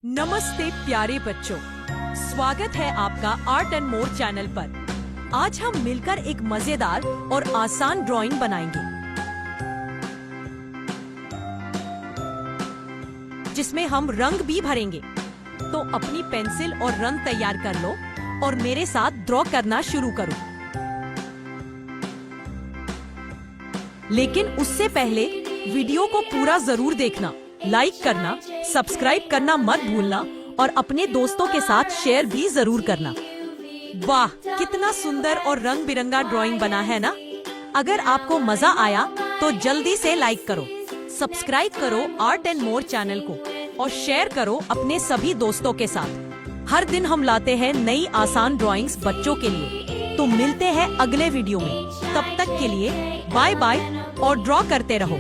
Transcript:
नमस्ते प्यारे बच्चों, स्वागत है आपका आर्ट एंड मोर चैनल पर। आज हम मिलकर एक मजेदार और आसान ड्राइंग बनाएंगे, जिसमें हम रंग भी भरेंगे। तो अपनी पेंसिल और रंग तैयार कर लो और मेरे साथ ड्रॉ करना शुरू करो। लेकिन उससे पहले वीडियो को पूरा जरूर देखना, लाइक करना, सब्सक्राइब करना मत भूलना और अपने दोस्तों के साथ शेयर भी जरूर करना। वाह, कितना सुंदर और रंग बिरंगा ड्राइंग बना है ना। अगर आपको मजा आया तो जल्दी से लाइक करो, सब्सक्राइब करो आर्ट एंड मोर चैनल को और शेयर करो अपने सभी दोस्तों के साथ। हर दिन हम लाते हैं नई आसान ड्राइंग्स बच्चों के लिए। तो मिलते हैं अगले वीडियो में। तब तक के लिए बाय बाय और ड्रॉ करते रहो।